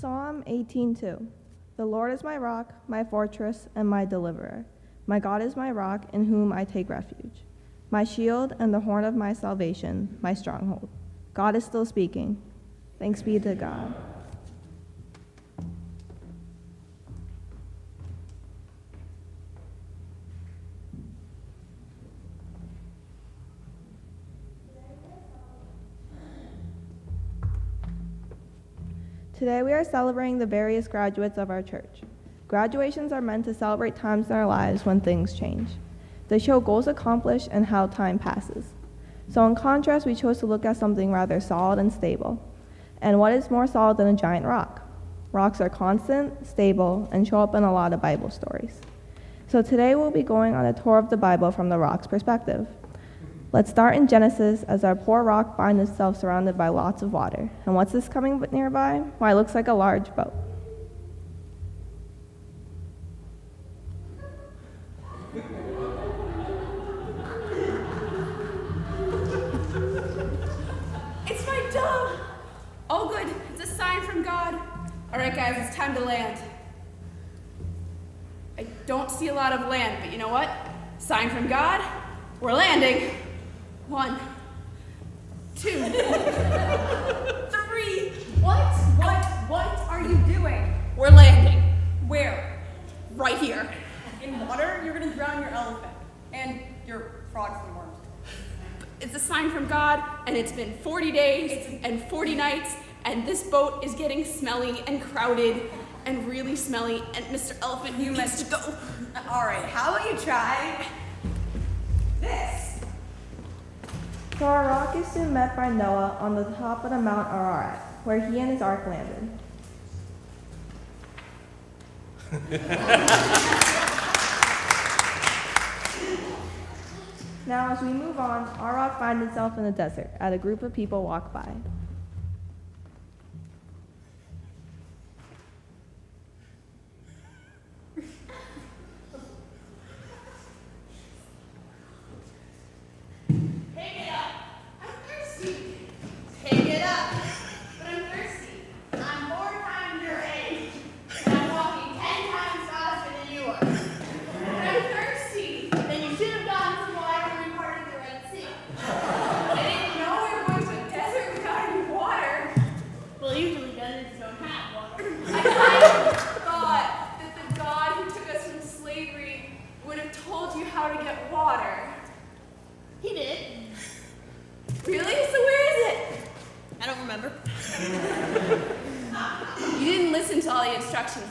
Psalm 18:2. The Lord is my rock, my fortress, and my deliverer. My God is my rock, in whom I take refuge. My shield and the horn of my salvation, my stronghold. God is still speaking. Thanks be to God. Today we are celebrating the various graduates of our church. Graduations are meant to celebrate times in our lives when things change. They show goals accomplished and how time passes. So in contrast, we chose to look at something rather solid and stable. And what is more solid than a giant rock? Rocks are constant, stable, and show up in a lot of Bible stories. So today we'll be going on a tour of the Bible from the rock's perspective. Let's start in Genesis as our poor rock finds itself surrounded by lots of water. And what's this coming nearby? Why, it looks like a large boat. It's my dove! Oh good, it's a sign from God. All right guys, it's time to land. I don't see a lot of land, but you know what? Sign from God, we're landing. 1, 2, 3. What are you doing? We're landing. Where? Right here. In water? You're gonna drown your elephant. And your frogs and worms. It's a sign from God, and it's been 40 days and 40 nights, and this boat is getting smelly and crowded and really smelly, and Mr. Elephant, you needs to go. Alright, how about you try this? So our rock is soon met by Noah on the top of the Mount Ararat, where he and his ark landed. Now as we move on, our rock finds itself in the desert as a group of people walk by.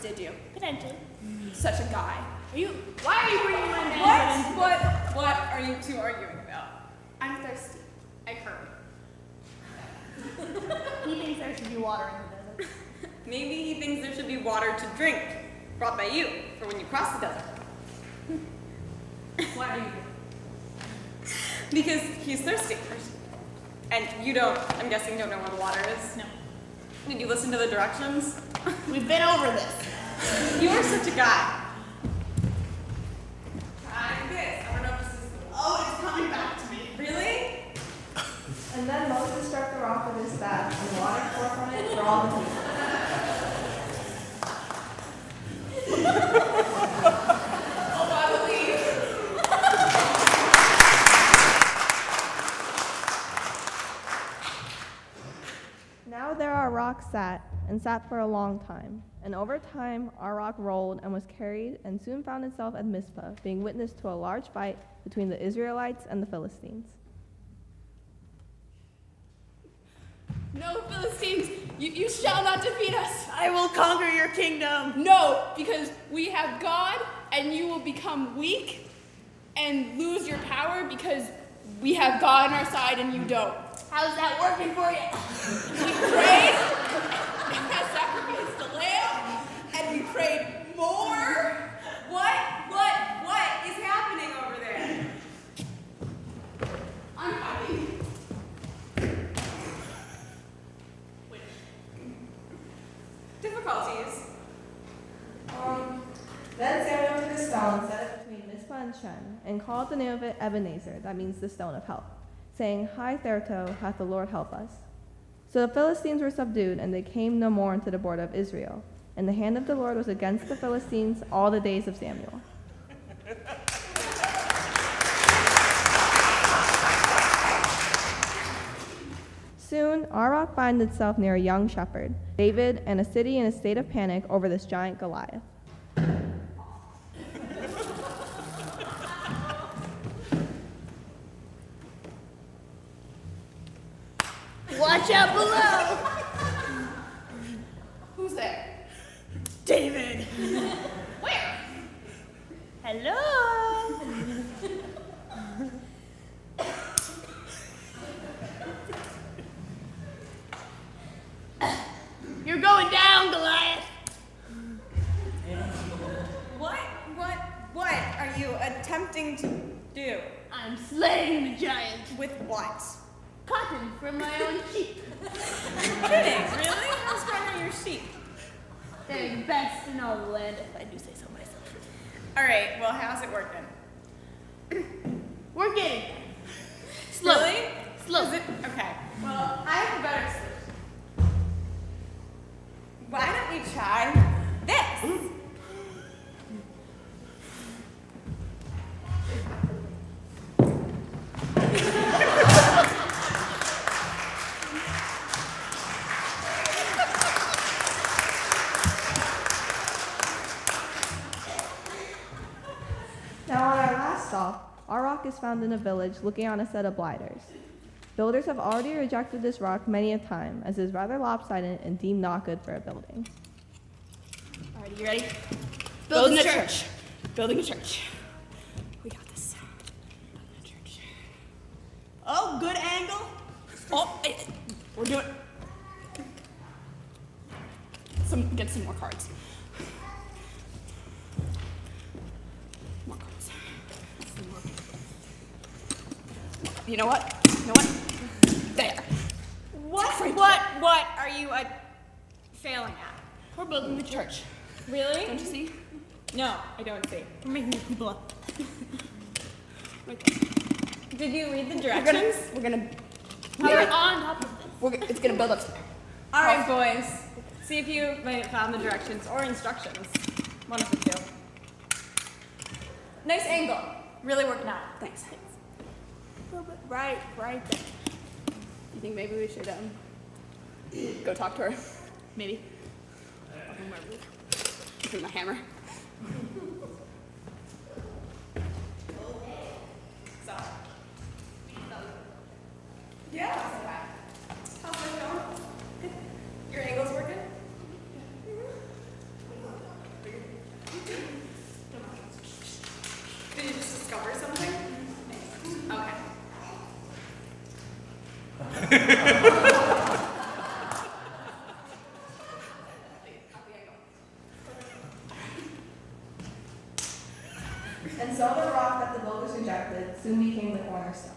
Did you? Potentially. Such a guy. Why are you bringing my man? What are you two arguing about? I'm thirsty. I heard. He thinks there should be water in the desert. Maybe he thinks there should be water to drink, brought by you, for when you cross the desert. Why are you? Because he's thirsty. And you don't, I'm guessing, don't know where the water is? No. Did you listen to the directions? We've been over this. You are such a guy. Try this. I don't know if this is. Oh, it's coming back to me. Really? And then Moses struck the rock with his staff, and water poured from it for all the people. Oh, I believe. Now there our rock sat for a long time. And over time, our rock rolled and was carried and soon found itself at Mizpah, being witness to a large fight between the Israelites and the Philistines. No, Philistines, you shall not defeat us. I will conquer your kingdom. No, because we have God, and you will become weak and lose your power because we have God on our side and you don't. How's that working for you? We prayed, and I sacrificed the lamb, and we prayed more. What is happening over there? I'm coming. Difficulties. Then Samuel took a stone, set it between Mizpah and Shen, and called the name of it Ebenezer, that means the stone of help, saying, Hi Therto, hath the Lord help us. So the Philistines were subdued, and they came no more into the border of Israel. And the hand of the Lord was against the Philistines all the days of Samuel. Soon, our rock finds itself near a young shepherd, David, and a city in a state of panic over this giant Goliath. Watch out below! Who's there? David! Where? Hello! You're going down, Goliath! What are you attempting to do? I'm slaying the giant. With what? Cotton from my own sheep. Kidding, really? How's going on your sheep? They're the best in all the land, if I do say so myself. Alright, well, how's it working? We're getting there. Slow. Really? Slow. Is it? Okay. Well, I have a better solution. Why don't we try this? Now, on our last stop, our rock is found in a village looking on a set of blighters. Builders have already rejected this rock many a time, as it is rather lopsided and deemed not good for a building. Alright, you ready? Building a church. Building a church. We got this. Building a church. Oh, good angle. Oh, we're doing. Get some more cards. More cards. You know what? There. What are you failing at? We're building the church. Really? Don't you see? No, I don't see. We're making people up. Right there. Did you read the We're directions? gonna. We're on top of this. It's gonna build up. All right, boys. See if you might have found the directions or instructions. One of the two. Nice angle. Really working out. Thanks. A little bit right there. You think maybe we should go talk to her? Maybe. With my hammer. So. Yeah. How's it going? Your angle's working? Did you just discover something? Okay. And so the rock that the builders rejected soon became the cornerstone.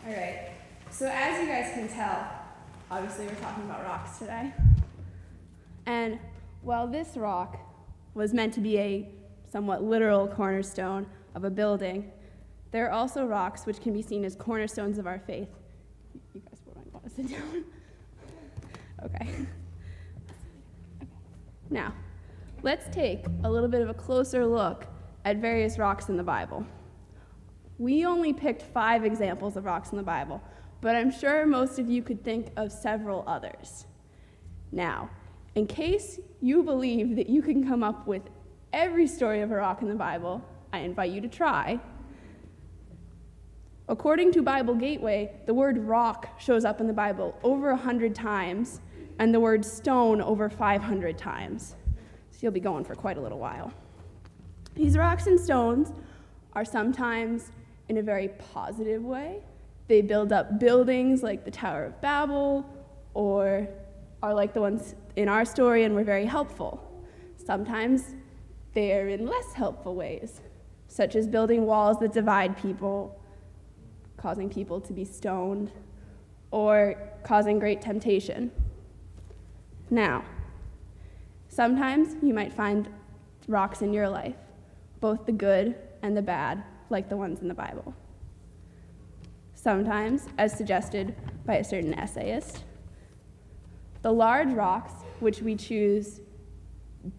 All right. So as you guys can tell, obviously we're talking about rocks today. And while this rock was meant to be a somewhat literal cornerstone of a building, there are also rocks which can be seen as cornerstones of our faith. You guys want to sit down? Okay. Now, let's take a little bit of a closer look at various rocks in the Bible. We only picked 5 examples of rocks in the Bible, but I'm sure most of you could think of several others. Now, in case you believe that you can come up with every story of a rock in the Bible, I invite you to try. According to Bible Gateway, the word rock shows up in the Bible over 100 times, and the word stone over 500 times. So you'll be going for quite a little while. These rocks and stones are sometimes in a very positive way. They build up buildings like the Tower of Babel, or are like the ones in our story and were very helpful. Sometimes they are in less helpful ways, such as building walls that divide people, causing people to be stoned, or causing great temptation. Now, sometimes you might find rocks in your life, both the good and the bad, like the ones in the Bible. Sometimes, as suggested by a certain essayist, the large rocks, which we choose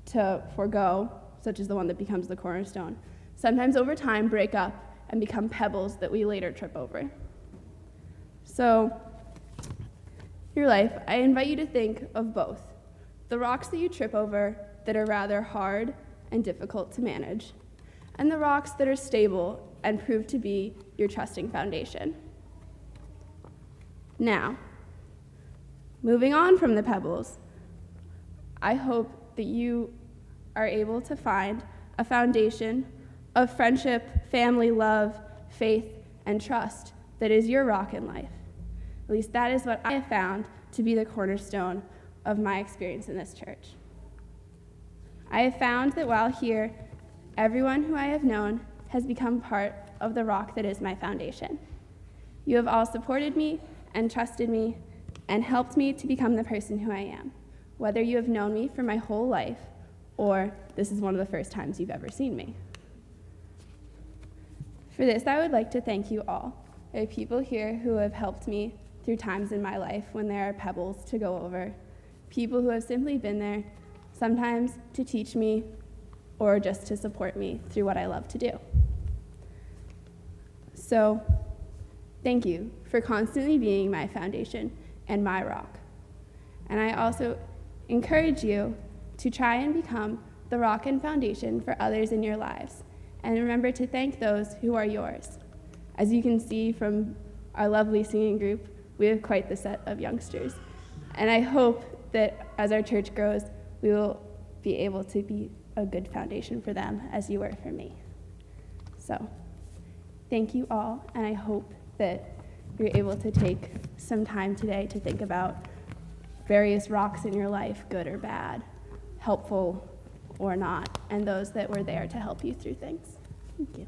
to forego, such as the one that becomes the cornerstone, sometimes over time break up and become pebbles that we later trip over. So, your life, I invite you to think of both. The rocks that you trip over that are rather hard and difficult to manage, and the rocks that are stable and prove to be your trusting foundation. Now, moving on from the pebbles, I hope that you are able to find a foundation of friendship, family, love, faith, and trust that is your rock in life. At least that is what I have found to be the cornerstone of my experience in this church. I have found that while here, everyone who I have known has become part of the rock that is my foundation. You have all supported me and trusted me and helped me to become the person who I am, whether you have known me for my whole life or this is one of the first times you've ever seen me. For this, I would like to thank you all. There are people here who have helped me through times in my life when there are pebbles to go over, people who have simply been there, sometimes to teach me or just to support me through what I love to do. So, thank you for constantly being my foundation and my rock. And I also encourage you to try and become the rock and foundation for others in your lives. And remember to thank those who are yours. As you can see from our lovely singing group, we have quite the set of youngsters. And I hope that as our church grows, we will be able to be a good foundation for them as you were for me. So, thank you all, and I hope that you're able to take some time today to think about various rocks in your life, good or bad, helpful or not, and those that were there to help you through things. Thank you.